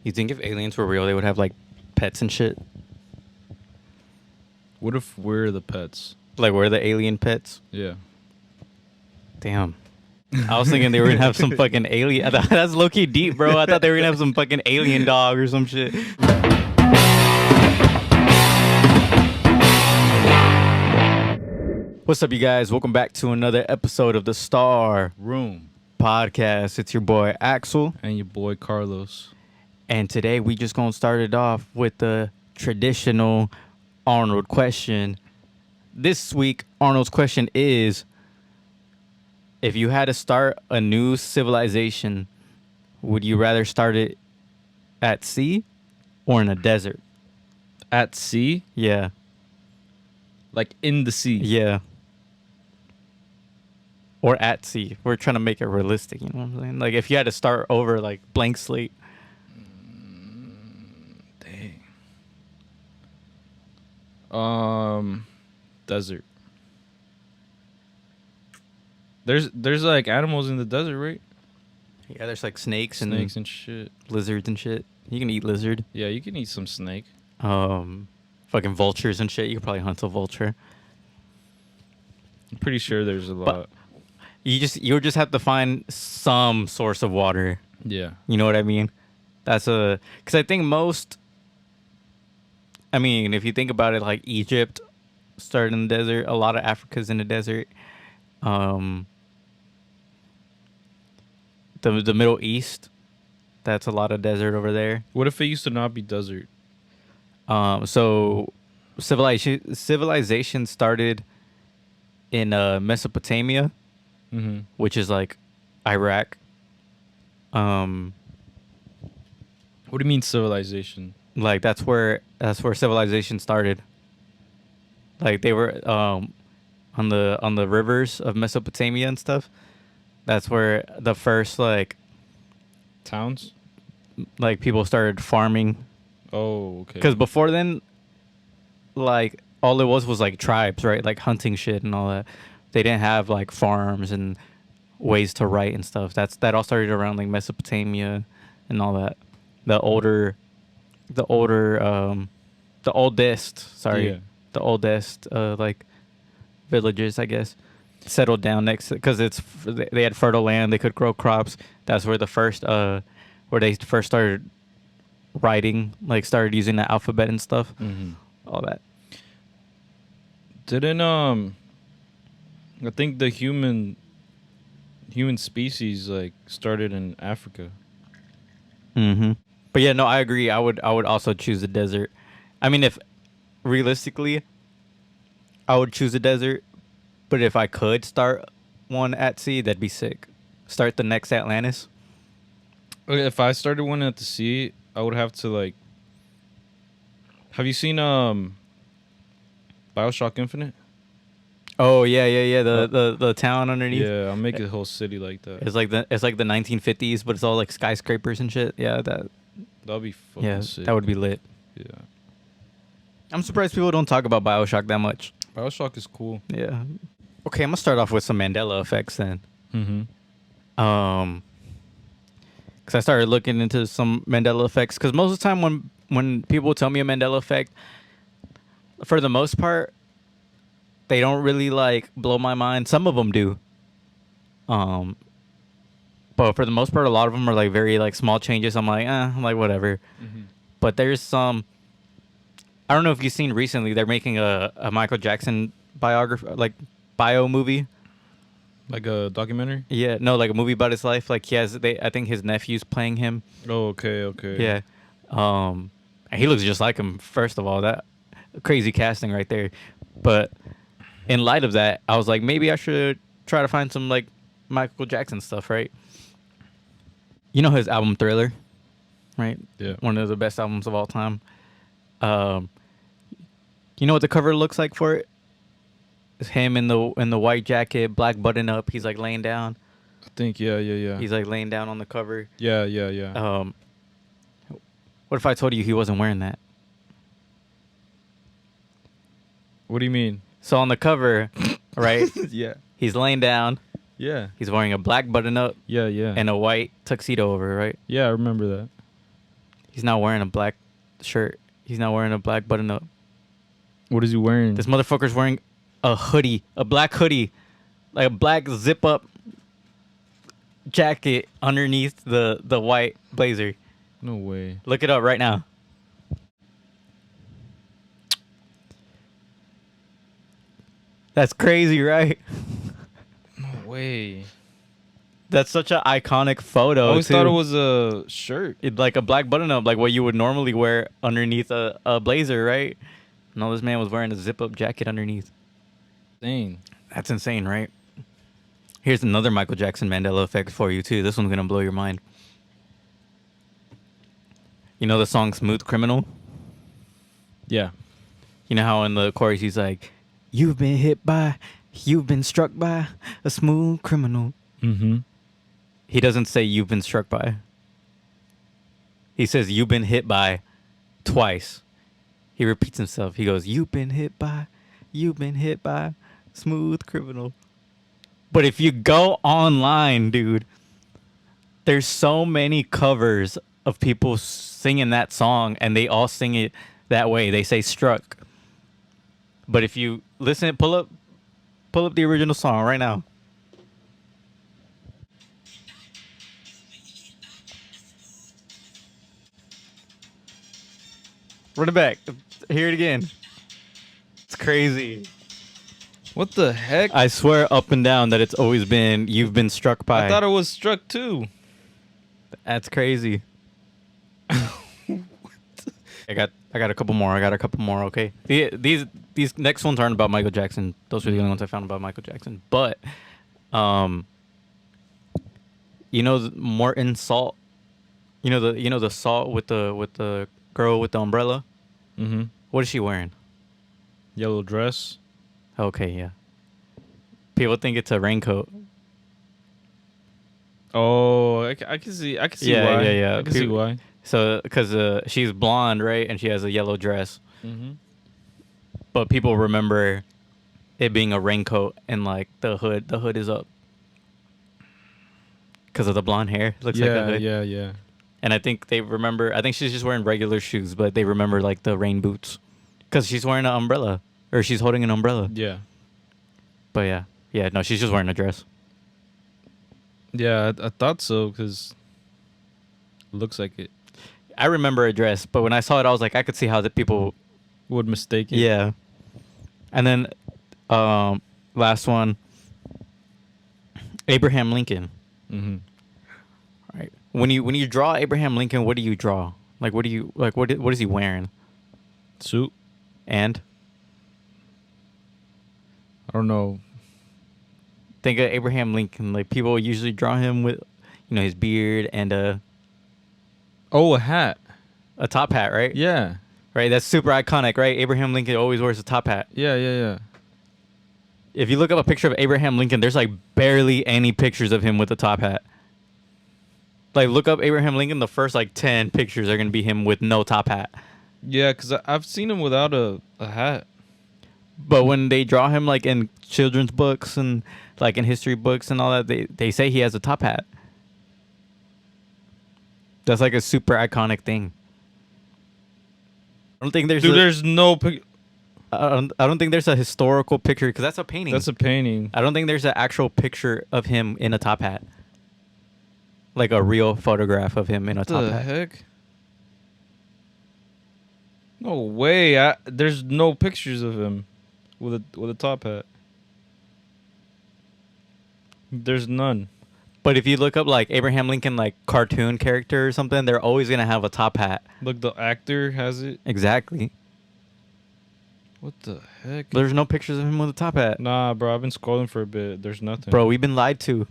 You think if aliens were real, they would have like pets and shit? What if we're the pets? Like we're the alien pets? Yeah. Damn. I was thinking they were gonna have some fucking alien. That's low key deep, bro. I thought they were gonna have some fucking alien dog or some shit. What's up, you guys? Welcome back to another episode of the StarRoom podcast. It's your boy Axel And your boy Carlos. and today we just gonna start it off with the traditional Arnold question. This week, Arnold's question is: if you had to start a new civilization, would you rather start it at sea or in a desert? At sea? Yeah. Like in the sea? Yeah. Or at sea. We're trying to make it realistic, you know what I'm saying? Like if you had to start over like blank slate. Dang. Desert. There's like animals in the desert, right? Yeah, there's like snakes Snakes and shit. lizards and shit. You can eat lizard. Yeah, you can eat some snake. Fucking vultures and shit. You could probably hunt a vulture. I'm pretty sure there's a lot. You just have to find some source of water. Yeah. You know what I mean? Because I think if you think about it, like Egypt started in the desert, a lot of Africa's in the desert. The Middle East, that's a lot of desert over there. What if it used to not be desert? So civilization started in Mesopotamia, Mm-hmm. which is like Iraq. What do you mean civilization? Like that's where civilization started. Like they were on the rivers of Mesopotamia and stuff. That's where the first like Towns? people started farming. Oh, okay. Because before then, like all it was like tribes, right? Like hunting shit and all that. They didn't have like farms and ways to write and stuff. That all started around like Mesopotamia and all that. The oldest like villages, I guess, settled down next because they had fertile land. They could grow crops. That's where where they first started writing, like started using the alphabet and stuff. Mm-hmm. All that. Didn't I think the human species like started in Africa. Mm-hmm. But yeah, no, I agree. I would also choose the desert. I mean, if realistically, I would choose the desert. But if I could start one at sea, that'd be sick. Start the next Atlantis. Okay, if I started one at the sea, I would have to like. Have you seen BioShock Infinite? Oh yeah. The town underneath. Yeah, I'll make a whole city like that. It's like the 1950s, but it's all like skyscrapers and shit. Yeah, That'll be fucking sick. that would be lit. Yeah. I'm surprised people don't talk about BioShock that much. BioShock is cool. Yeah. Okay, I'm gonna start off with some Mandela effects then. Mm-hmm. Because I started looking into some Mandela effects. Because most of the time when people tell me a Mandela effect, for the most part, they don't really like blow my mind. Some of them do. But for the most part, a lot of them are like very like small changes. I'm like whatever. Mm-hmm. But there's some. I don't know if you've seen recently. They're making a Michael Jackson biography, like bio movie. Like a documentary? Yeah, no, like a movie about his life. Like I think his nephew's playing him. Oh, okay. Yeah. And he looks just like him. First of all, that crazy casting right there. But in light of that, I was like, maybe I should try to find some like Michael Jackson stuff, right? You know his album Thriller, right? Yeah. One of the best albums of all time. You know what the cover looks like for it? It's him in the white jacket, black button up. He's like laying down. I think, yeah. He's like laying down on the cover. Yeah. What if I told you he wasn't wearing that? What do you mean? So on the cover, right? Yeah. He's laying down. Yeah. He's wearing a black button up Yeah. and a white tuxedo over, right? Yeah, I remember that. He's not wearing a black shirt. He's not wearing a black button-up. What is he wearing? This motherfucker's wearing a hoodie, a black hoodie, like a black zip-up jacket underneath the white blazer. No way. Look it up right now. That's crazy, right? No way. That's such an iconic photo. I always too. thought it was a shirt. Like a black button-up, like what you would normally wear underneath a blazer, right? No, this man was wearing a zip-up jacket underneath. Dang. That's insane, right? Here's another Michael Jackson Mandela effect for you, too. This one's going to blow your mind. You know the song Smooth Criminal? Yeah. You know how in the chorus he's like, you've been struck by a smooth criminal. Mm-hmm. He doesn't say you've been struck by. He says you've been hit by twice. He repeats himself. He goes, you've been hit by smooth criminal. But if you go online, dude, there's so many covers of people singing that song, and they all sing it that way. They say struck. But if you listen, pull up the original song right now. Run it back. Hear it again. It's crazy. What the heck? I swear up and down that it's always been you've been struck by. I thought it was struck too. That's crazy. I got a couple more. Okay. These next ones aren't about Michael Jackson. Those were the only ones I found about Michael Jackson. But you know Morton Salt. You know the Salt with the girl with the umbrella. Mm-hmm. What is she wearing? Yellow dress. Okay, yeah. People think it's a raincoat. Oh, I can see. I can see Yeah, why. yeah. I can see why. So, because she's blonde, right, and she has a yellow dress, Mm-hmm. but people remember it being a raincoat and like the hood. The hood is up because of the blonde hair. Looks like a hood. Yeah. And I think they remember. I think she's just wearing regular shoes, but they remember like the rain boots because she's wearing an umbrella or she's holding an umbrella. Yeah. But yeah. No, she's just wearing a dress. Yeah, I thought so because it looks like it. I remember a dress, but when I saw it, I was like, I could see how the people Would mistake it. Yeah. And then last one, Abraham Lincoln. Mm-hmm. Right. When you draw Abraham Lincoln, what do you draw? Like what is he wearing? Suit. And I don't know. think of Abraham Lincoln. Like people usually draw him with, his beard and a hat. top hat, right? Yeah. Right. That's super iconic, right? Abraham Lincoln always wears a top hat. Yeah. If you look up a picture of Abraham Lincoln, there's like barely any pictures of him with a top hat. Like look up Abraham Lincoln, the first like 10 pictures are gonna be him with no top hat. Yeah, because I've seen him without a hat. But when they draw him like in children's books and like in history books and all that, they say he has a top hat. That's like a super iconic thing. I don't think there's there's no I don't think there's a historical picture because that's a painting. That's a painting. I don't think there's an actual picture of him in a top hat. Like a real photograph of him in a top What the hat. heck? No way. There's no pictures of him with a top hat. There's none. But if you look up like Abraham Lincoln like cartoon character or something, they're always gonna have a top hat. Look, the actor has it. Exactly. What the heck? There's no pictures of him with a top hat. Nah, bro. I've been scrolling for a bit. There's nothing. Bro, we've been lied to.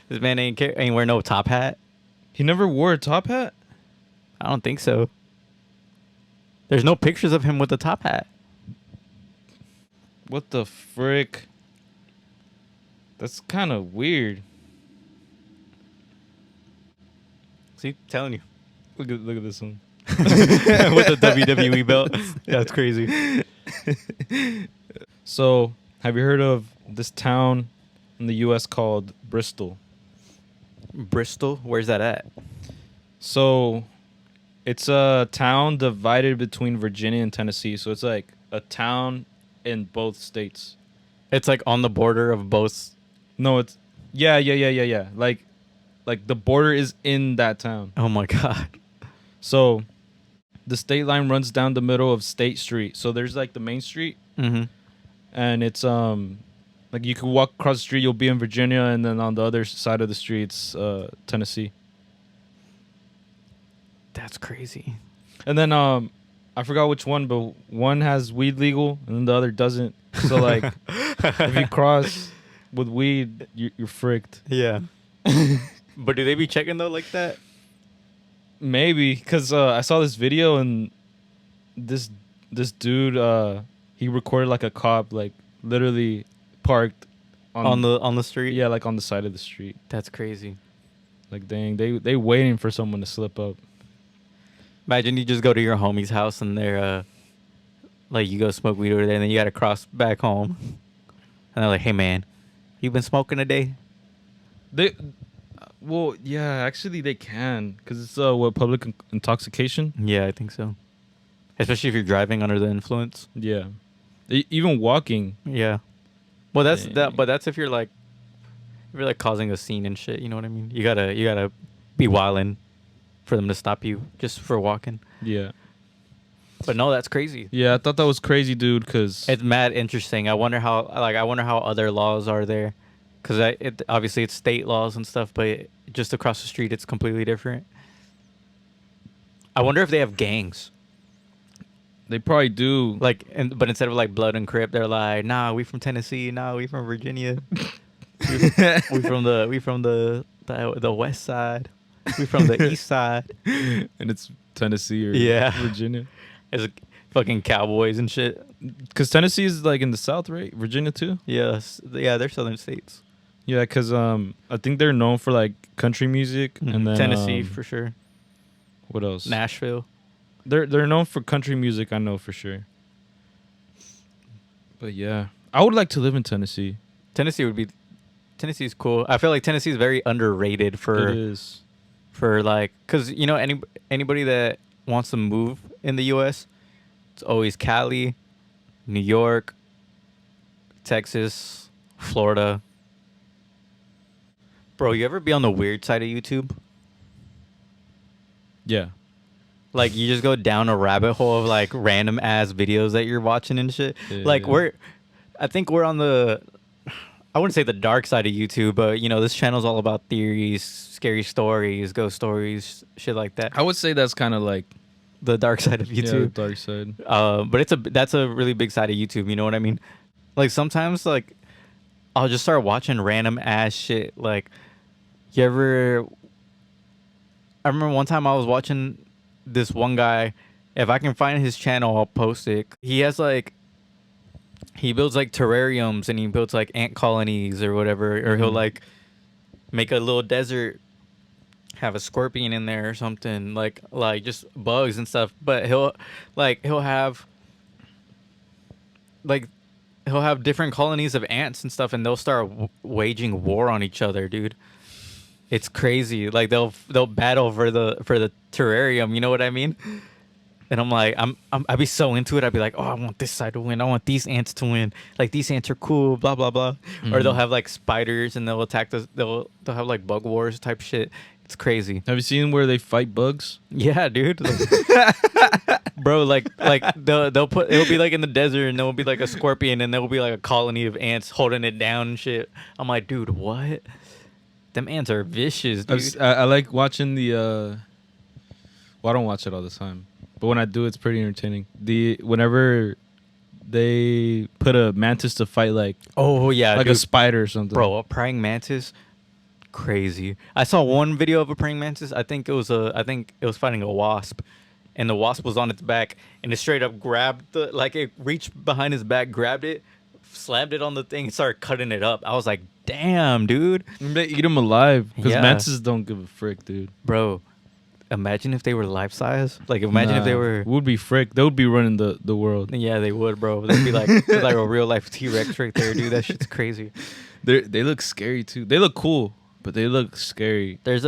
This man ain't wear no top hat. He never wore a top hat? I don't think so. There's no pictures of him with a top hat. What the frick? That's kind of weird. See, telling you. Look at this one. With the WWE belt. That's crazy. So, have you heard of this town in the U.S. called Bristol? Bristol? Where's that at? So, It's a town divided between Virginia and Tennessee, so it's like a town in both states. It's like on the border of both. No, it's yeah. Like the border is in that town. Oh my god. So the state line runs down the middle of State Street. So there's like the main street, Mm-hmm. and it's like you can walk across the street, you'll be in Virginia, and then on the other side of the street, it's Tennessee. That's crazy. And then I forgot which one, but one has weed legal and then the other doesn't. So like if you cross with weed, you're fricked. Yeah. But do they be checking though like that? Maybe because I saw this video and this dude he recorded like a cop like literally parked On the street? yeah, like on the side of the street. That's crazy. Like dang, they waiting for someone to slip up. Imagine you just go to your homie's house and they're like you go smoke weed over there and then you gotta cross back home. And they're like, hey man, you been smoking today? They well, yeah, actually they can because it's what public intoxication. Yeah, I think so. Especially if you're driving under the influence. Yeah, even walking. Yeah. Well, that's Dang. that. But that's if you're like causing a scene and shit. You know what I mean? You gotta be wildin' for them to stop you just for walking. Yeah, But no, that's crazy. yeah. I thought that was crazy, dude. Because It's mad interesting. I wonder how other laws are there, because obviously it's state laws and stuff, but just across the street it's completely different. I wonder if they have gangs. they probably do. Like, but instead of like Blood and Crip, they're like, nah, we from Tennessee, nah, we from Virginia, we from the west side, we from the east side. And it's Tennessee or Yeah. Virginia. It's fucking cowboys and shit. Because Tennessee is like in the south, right? Virginia too. Yes, yeah, they're southern states. Yeah, because I think they're known for like country music, and then Tennessee for sure. What else? Nashville. They're known for country music. I know for sure. But yeah, I would like to live in Tennessee. Tennessee's cool. I feel like Tennessee is very underrated It for is. like, because you know anybody that wants to move in the U.S., it's always Cali, New York, Texas, Florida. Bro, you ever be on the weird side of YouTube? Yeah. Like you just go down a rabbit hole of like random ass videos that you're watching and shit. Yeah. Like I think we're on the, I wouldn't say the dark side of YouTube, but you know, this channel's all about theories, scary stories, ghost stories, shit like that. I would say that's kind of like The dark side of yeah, the YouTube. dark side. But that's a really big side of YouTube. You know what I mean? Like sometimes like I'll just start watching random ass shit. Like I remember one time I was watching this one guy. If I can find his channel, I'll post it. He has like, he builds like terrariums and he builds like ant colonies or whatever. Or he'll like make a little desert, have a scorpion in there or something, like just bugs and stuff. But he'll have different colonies of ants and stuff, and they'll start waging war on each other, dude. It's crazy. Like they'll battle for the terrarium. You know what I mean? And I'm like, I'd be so into it. I'd be like, oh, I want this side to win. I want these ants to win. Like these ants are cool. Blah blah blah. Or they'll have like spiders and they'll attack they'll have like bug wars type shit. It's crazy. Have you seen where they fight bugs? Yeah, dude. Bro, like they'll put, it'll be like in the desert and there'll be like a scorpion and there'll be like a colony of ants holding it down and shit. I'm like, dude, what? Them ants are vicious, dude. I like watching the. Well, I don't watch it all the time, but when I do, it's pretty entertaining. Whenever they put a mantis to fight like Oh yeah, like dude. a spider or something. Bro, a praying mantis, crazy. I saw one video of a praying mantis. I think it was fighting a wasp, and the wasp was on its back, and it straight up grabbed it reached behind his back, grabbed it, slammed it on the thing, and started cutting it up. I was like, damn, dude. They eat them alive because Yeah. mantises don't give a frick, dude. Bro, imagine if they were life size. Like imagine if they were. Would be frick. They would be running the world. Yeah, they would, bro. They'd be like a real life T-Rex right there, dude. That shit's crazy. They look scary too. They look cool, but they look scary. There's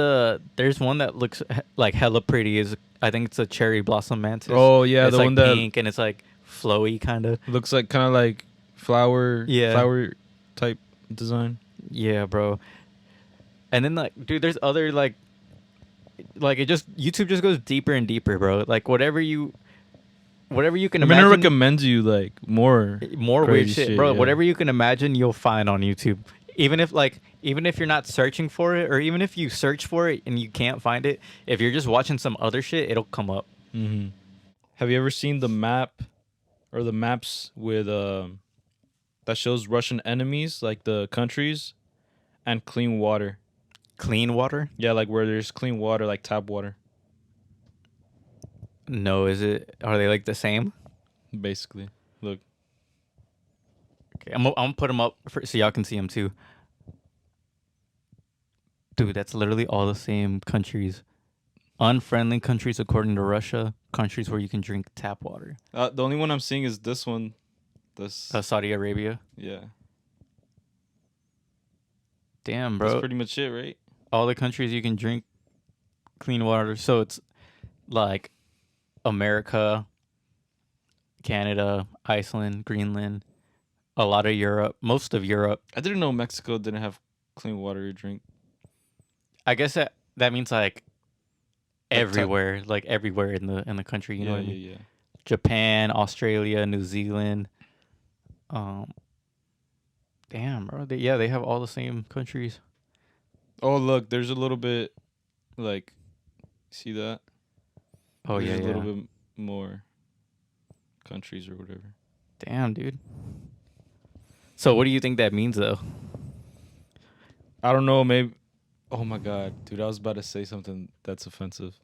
one that looks like hella pretty. I think it's a cherry blossom mantis. Oh yeah, it's the like one that pink and it's like flowy kind of. looks like kind of like flower type design. Yeah, bro. And then like, dude, there's other like it just YouTube just goes deeper and deeper, bro. Like whatever you can I mean, it imagine. recommends you like more More weird crazy shit, bro. yeah. Whatever you can imagine, you'll find on YouTube. Even if you're not searching for it, or even if you search for it and you can't find it, if you're just watching some other shit, it'll come up. Mm-hmm. Have you ever seen the map or the maps with that shows Russian enemies, like the countries, and clean water? Clean water? Yeah, like where there's clean water, like tap water. No, are they like the same? Basically, look. Okay, I'm gonna put them up so y'all can see them too. Dude, that's literally all the same countries. Unfriendly countries according to Russia. Countries where you can drink tap water. The only one I'm seeing is this one. This. Saudi Arabia. Yeah. Damn, bro. That's pretty much it, right? All the countries you can drink clean water. So it's like America, Canada, Iceland, Greenland, a lot of Europe, most of Europe. I didn't know Mexico didn't have clean water to drink. I guess that means like everywhere in the country, you know what I mean? Yeah. Japan, Australia, New Zealand. Damn, bro. They have all the same countries. Oh, look, there's a little bit like see that? Oh, there's yeah, a little bit more countries or whatever. Damn, dude. So what do you think that means though? I don't know, maybe. Oh my god, dude, I was about to say something that's offensive.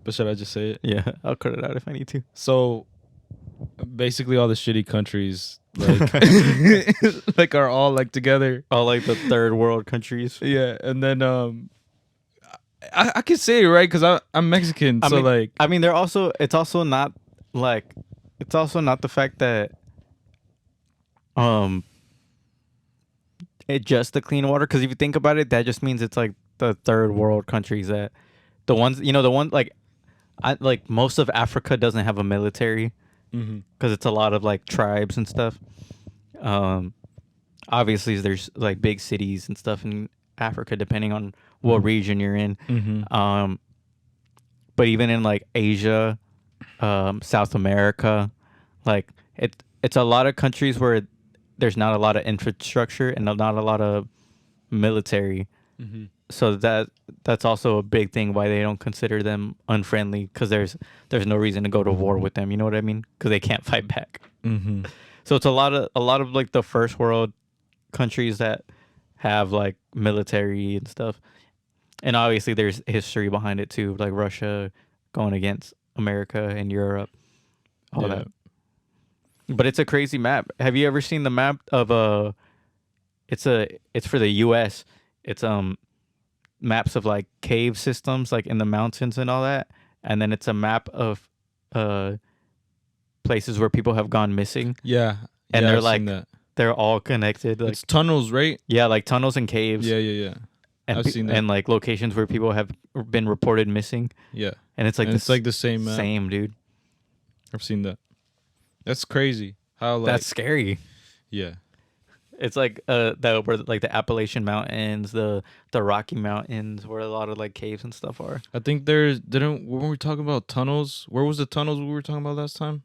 But should I just say it? Yeah, I'll cut it out if I need to. So basically all the shitty countries like like are all like together. All like the third world countries. Yeah, and then I can say it right because I'm Mexican, so like I mean it's also not the fact that it just the clean water, because if you think about it, that just means it's like the third world countries that the ones like most of Africa doesn't have a military because it's a lot of like tribes and stuff. Obviously there's like big cities and stuff in Africa depending on what region you're in. But even in like Asia, South America, like it's a lot of countries where there's not a lot of infrastructure and not a lot of military. So that's also a big thing why they don't consider them unfriendly, because there's no reason to go to war with them. You know what I mean? Because they can't fight back. So it's a lot of like the first world countries that have like military and stuff. And obviously there's history behind it too, like Russia going against America and Europe, all that. But it's a crazy map. Have you ever seen the map of it's for the US. It's maps of like cave systems like in the mountains and all that. And then it's a map of places where people have gone missing. Yeah. And yeah, they're I've like seen that. they're all connected. Like, it's tunnels, right? yeah, like tunnels and caves. Yeah. And I've seen that. And like locations where people have been reported missing. Yeah. And it's like it's like the same map. Same, dude. I've seen that. That's crazy. How like That's scary. Yeah. It's like where like the Appalachian Mountains, the Rocky Mountains, where a lot of like caves and stuff are. I think when we were talking about tunnels, where was the tunnels we were talking about last time?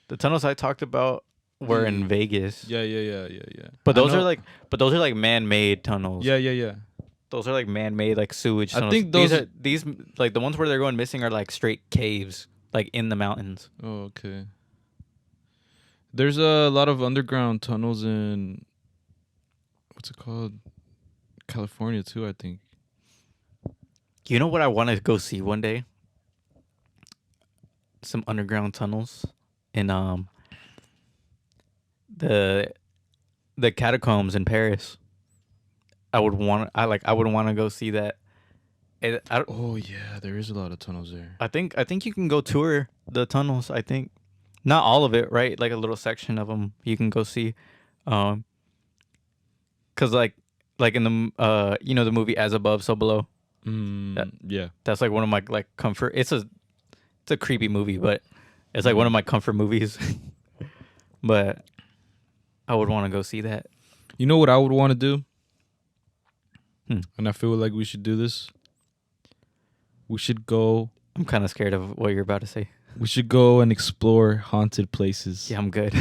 The tunnels I talked about were in Vegas. Yeah. But those are like man-made tunnels. Yeah. Those are like man-made like sewage tunnels. I think these like the ones where they're going missing are like straight caves, like in the mountains. Oh, okay. There's a lot of underground tunnels in what's it called? California too, I think. You know what I want to go see one day? Some underground tunnels in the catacombs in Paris. I would want to go see that. Oh yeah, there is a lot of tunnels there. I think you can go tour the tunnels. I think not all of it, right? Like a little section of them you can go see. Cause like in the the movie As Above, So Below. Yeah, That's like one of my like comfort. It's it's a creepy movie, but it's like one of my comfort movies. But I would want to go see that. You know what I would want to do? Hmm. And I feel like we should do this. We should go. I'm kind of scared of what you're about to say. We should go and explore haunted places. Yeah, I'm good.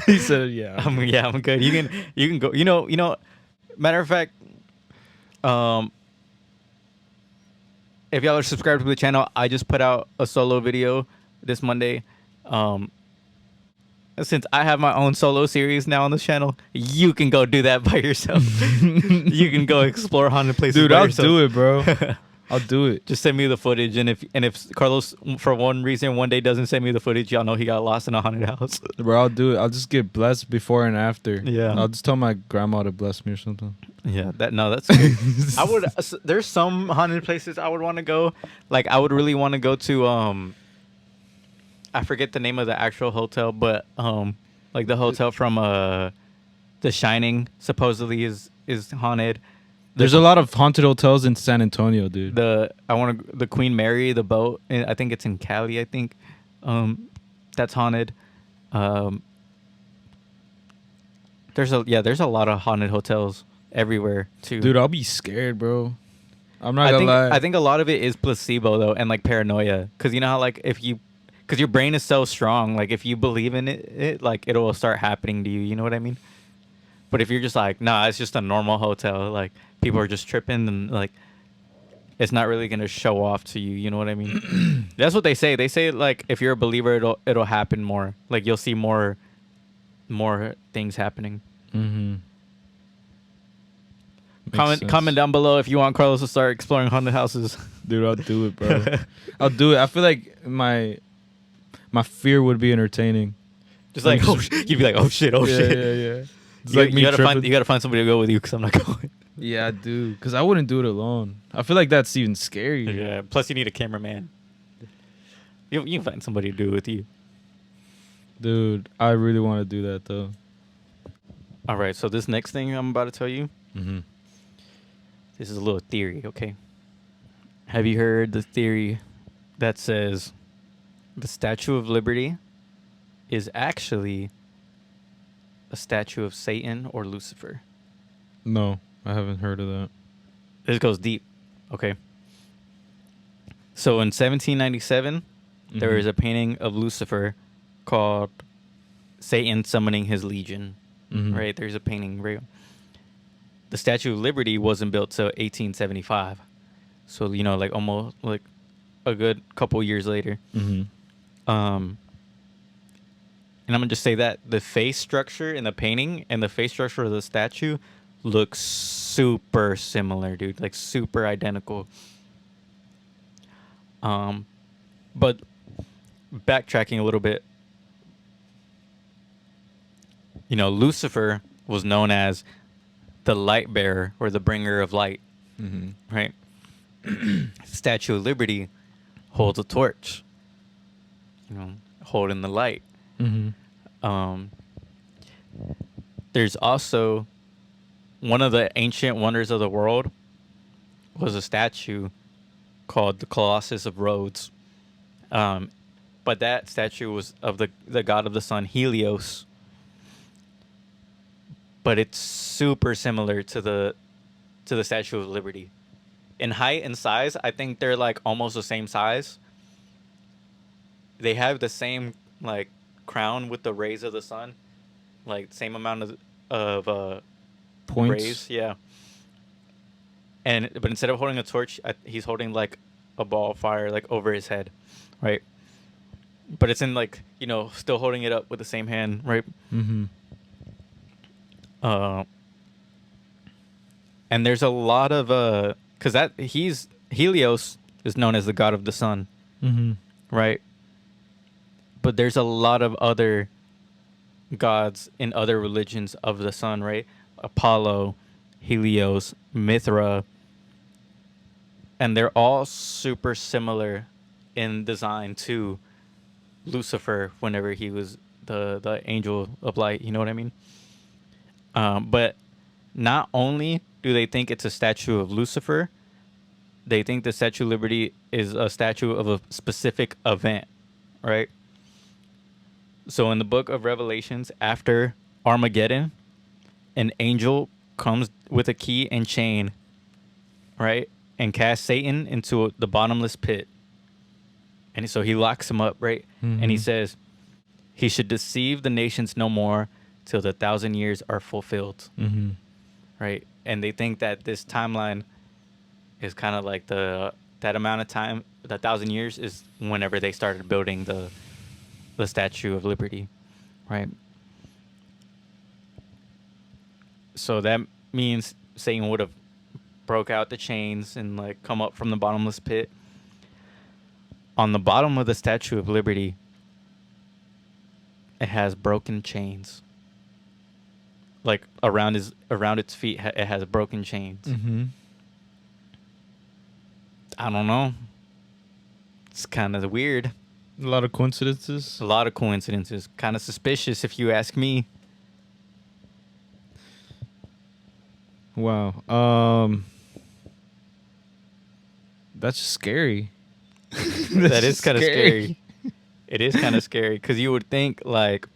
He said, "Yeah, I'm good. You can go. You know. Matter of fact, if y'all are subscribed to the channel, I just put out a solo video this Monday. Since I have my own solo series now on this channel, you can go do that by yourself. You can go explore haunted places. dude, by I'll yourself. do it, bro. I'll do it. Just send me the footage, and if Carlos for one reason one day doesn't send me the footage, y'all know he got lost in a haunted house. Bro, I'll do it. I'll just get blessed before and after. Yeah. I'll just tell my grandma to bless me or something. Yeah, that's good. I would. There's some haunted places I would want to go. Like I would really want to go to I forget the name of the actual hotel, but like the hotel from The Shining supposedly is haunted. There's a lot of haunted hotels in San Antonio, dude. The Queen Mary, the boat. I think it's in Cali. I think that's haunted. There's a lot of haunted hotels everywhere too. Dude, I'll be scared, bro. I'm not gonna lie. I think a lot of it is placebo though, and like paranoia, because you know how like because your brain is so strong, like if you believe in it like it will start happening to you. You know what I mean? But if you're just like, nah, it's just a normal hotel, like people are just tripping, and like it's not really gonna show off to you. You know what I mean? That's what they say. They say like if you're a believer, it'll happen more. Like you'll see more things happening. Mm-hmm. Comment down below if you want Carlos to start exploring haunted houses. Dude, I'll do it, bro. I'll do it. I feel like my fear would be entertaining. Just like you'd be like, oh shit. Yeah. It's You gotta find somebody to go with you because I'm not going. Yeah, I do. Because I wouldn't do it alone. I feel like that's even scary. Yeah. Plus, you need a cameraman. You can find somebody to do it with you. Dude, I really want to do that though. All right. So this next thing I'm about to tell you, Mm-hmm. this is a little theory. Okay. Have you heard the theory that says the Statue of Liberty is actually a statue of Satan or Lucifer? No, I haven't heard of that. This goes deep. Okay. So in 1797, there is a painting of Lucifer called Satan Summoning His Legion. Mm-hmm. Right? There's a painting. Right? The Statue of Liberty wasn't built till 1875. So, like almost like a good couple years later. Mm-hmm. And I'm going to just say that the face structure in the painting and the face structure of the statue looks super similar, dude. Like super identical. But backtracking a little bit, Lucifer was known as the light bearer or the bringer of light, right? Statue of Liberty holds a torch, holding the light. Mm-hmm. There's also one of the ancient wonders of the world was a statue called the Colossus of Rhodes. But that statue was of the god of the sun, Helios. But it's super similar to the Statue of Liberty. In height and size, I think they're like almost the same size. They have the same like crown with the rays of the sun, like same amount of Points. rays, yeah. But instead of holding a torch, he's holding like a ball of fire like over his head, right? But it's in like still holding it up with the same hand, right? Mm-hmm. And there's a lot of because Helios is known as the god of the sun, right? But there's a lot of other gods in other religions of the sun, right? Apollo, Helios, Mithra, and they're all super similar in design to Lucifer whenever he was the angel of light. You know what I mean? But not only do they think it's a statue of Lucifer, they think the Statue of Liberty is a statue of a specific event, right? So in the book of Revelations, after Armageddon, an angel comes with a key and chain, right? And casts Satan into the bottomless pit. And so he locks him up, right? And he says he should deceive the nations no more till the 1,000 years are fulfilled, right? And they think that this timeline is kind of like that amount of time, the 1,000 years is whenever they started building the Statue of Liberty, right? So that means Satan would have broke out the chains and like come up from the bottomless pit. On the bottom of the Statue of Liberty, it has broken chains. Like around its feet, it has broken chains. I don't know. It's kind of weird. A lot of coincidences. A lot of coincidences. Kind of suspicious, if you ask me. Wow. That's just scary. That is kind of scary. It is kind of scary because you would think like,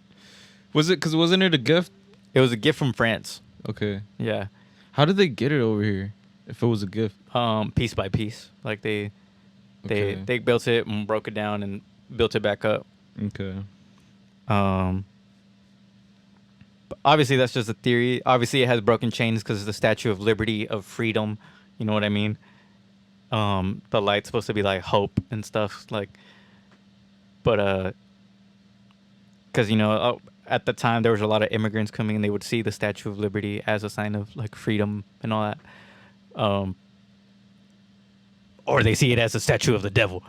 wasn't it a gift? It was a gift from France. Okay. Yeah. How did they get it over here? If it was a gift. Piece by piece. Like they built it and broke it down and built it back up. Okay. But obviously that's just a theory. Obviously it has broken chains because it's the Statue of Liberty, of freedom. You know what I mean? The light's supposed to be like hope and stuff, like, but because at the time there was a lot of immigrants coming and they would see the Statue of Liberty as a sign of like freedom and all that, or they see it as a statue of the devil.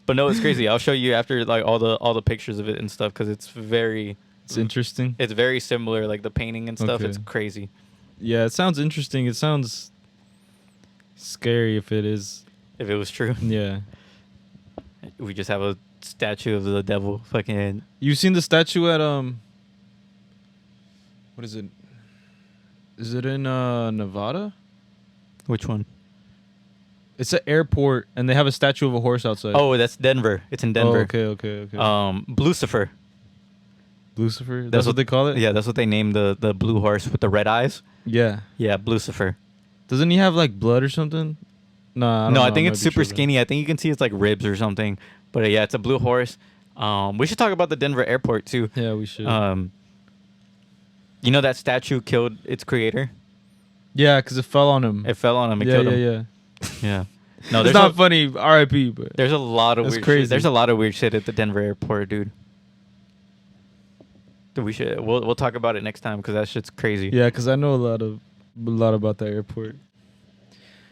But no, it's crazy. I'll show you after like all the pictures of it and stuff because it's interesting. It's very similar, like the painting and stuff. Okay. It's crazy. Yeah, it sounds interesting. It sounds scary if it is. If it was true. Yeah. We just have a statue of the devil. Fucking. You've seen the statue at what is it? Is it in Nevada? Which one? It's an airport, and they have a statue of a horse outside. Oh, that's Denver. It's in Denver. Oh, okay. Lucifer. Lucifer? That's what they call it? Yeah, that's what they named the blue horse with the red eyes. Yeah. Yeah, Lucifer. Doesn't he have like blood or something? Nah, I think it's super skinny. I think you can see it's like ribs or something. But yeah, it's a blue horse. We should talk about the Denver airport too. Yeah, we should. You know that statue killed its creator? Yeah, because it fell on him. It fell on him. It killed him. Yeah. No, it's not funny. R.I.P. But there's a lot of weird crazy. shit. There's a lot of weird shit at the Denver airport, dude. We'll talk about it next time because that shit's crazy. Yeah, because I know a lot about that airport.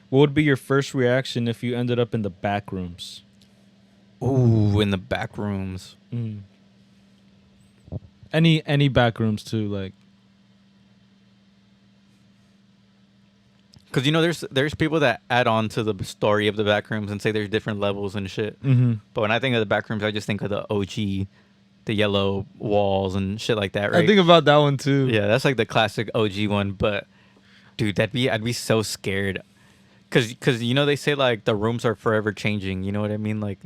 What would be your first reaction if you ended up in the back rooms? Ooh, in the back rooms. Any back rooms too, like. Because there's people that add on to the story of the back rooms and say there's different levels and shit. But when I think of the back rooms, I just think of the OG, the yellow walls and shit like that, right? I think about that one too. Yeah, that's like the classic OG one. But dude, I'd be so scared. Cause they say like the rooms are forever changing. You know what I mean? Like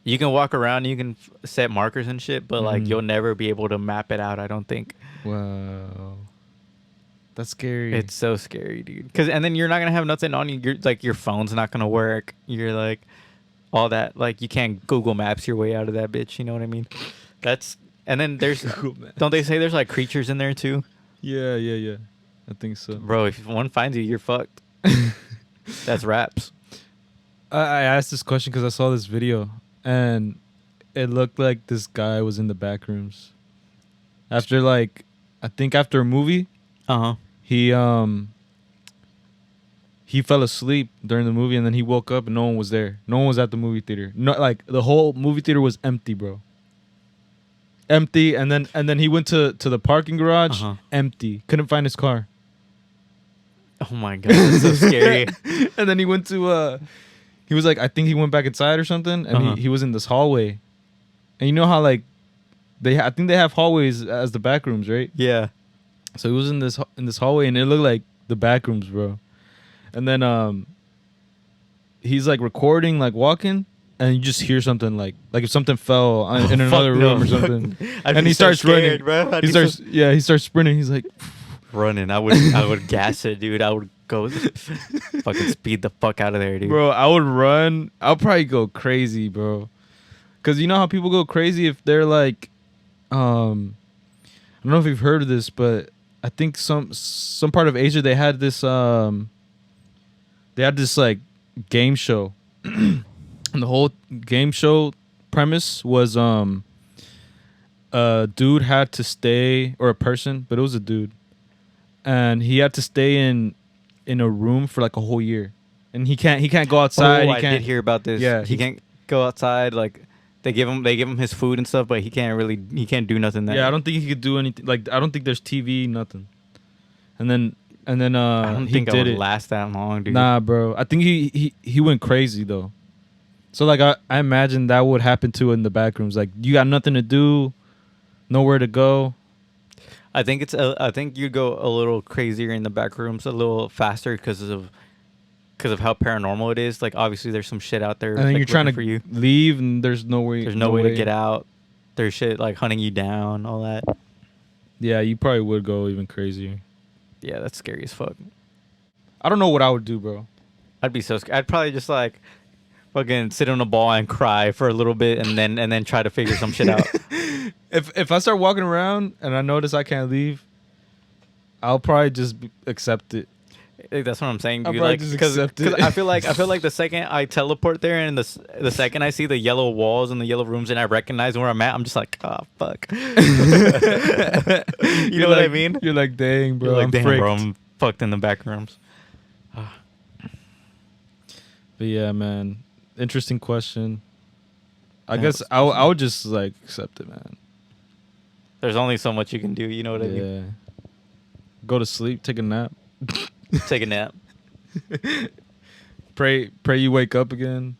you can walk around, you can set markers and shit, but like you'll never be able to map it out. I don't think. Wow, that's scary. It's so scary, dude. And then you're not gonna have nothing on you. You're like your phone's not gonna work. You're like all that. Like you can't Google Maps your way out of that bitch. You know what I mean? And then there's don't they say there's like creatures in there too? Yeah. I think so, bro. If one finds you, you're fucked. That's raps. I asked this question because I saw this video and it looked like this guy was in the back rooms after after a movie. He fell asleep during the movie and then he woke up and no one was there. No one was at the movie theater. Not like the whole movie theater was empty, bro. Empty, and then he went to the parking garage. Empty. Couldn't find his car. Oh my god, that's so scary. And then he went to he was like, I think he went back inside or something, and he was in this hallway. And you know how like I think they have hallways as the back rooms, right? Yeah. So he was in this hallway, and it looked like the back rooms, bro. And then he's like recording, like walking, and you just hear something like if something fell in another room or something. And he starts running, bro. He starts sprinting. He's like running. I would gas it, dude. I would go fucking speed the fuck out of there, dude. Bro, I would run. I'll probably go crazy, bro. Cause you know how people go crazy if they're like, I don't know if you've heard of this, but I think some part of Asia they had this like game show, and the whole game show premise was a dude had to stay, or a person, but it was a dude, and he had to stay in a room for like a whole year, and he can't go outside. I did hear about this. Yeah, he can't go outside. Like they give him his food and stuff, but he can't do nothing there. Yeah, I don't think he could do anything. Like I don't think there's TV, nothing. And then I don't think I would last that long, dude. Nah, bro. I think he went crazy though. So like I imagine that would happen too in the back rooms. Like you got nothing to do, nowhere to go. I think you'd go a little crazier in the back rooms, a little faster because of how paranormal it is. Like obviously there's some shit out there. And then like, you're trying for to you. leave, and there's no way. There's no way to get out. There's shit like hunting you down, all that. Yeah, you probably would go even crazier. Yeah, that's scary as fuck. I don't know what I would do, bro. I'd be so scared. I'd probably just like fucking sit on a ball and cry for a little bit, and then try to figure some shit out. If I start walking around and I notice I can't leave, I'll probably just accept it. That's what I'm saying, I'll dude. probably Like, just because accept it. I feel like the second I teleport there, and the second I see the yellow walls and the yellow rooms, and I recognize where I'm at, I'm just like, oh fuck. You know what I mean? You're like, dang, bro. You're like, I'm damn, fricked. bro, I'm fucked in the back rooms. But yeah, man, interesting question. I Yeah, guess I would just like accept it, man. There's only so much you can do. You know what I mean? Yeah. Go to sleep, take a nap, Take a nap. pray you wake up again.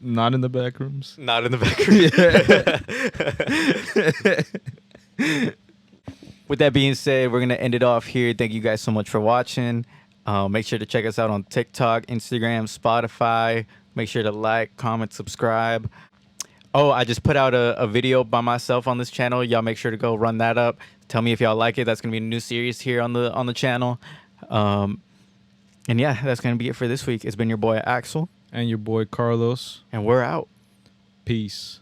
Not in the back rooms. Not in the back room. With that being said, we're gonna end it off here. Thank you guys so much for watching. Make sure to check us out on TikTok, Instagram, Spotify. Make sure to like, comment, subscribe. Oh, I just put out a video by myself on this channel. Y'all make sure to go run that up. Tell me if y'all like it. That's gonna be a new series here on the channel. And yeah, that's gonna be it for this week. It's been your boy Axel And your boy Carlos. and we're out. Peace.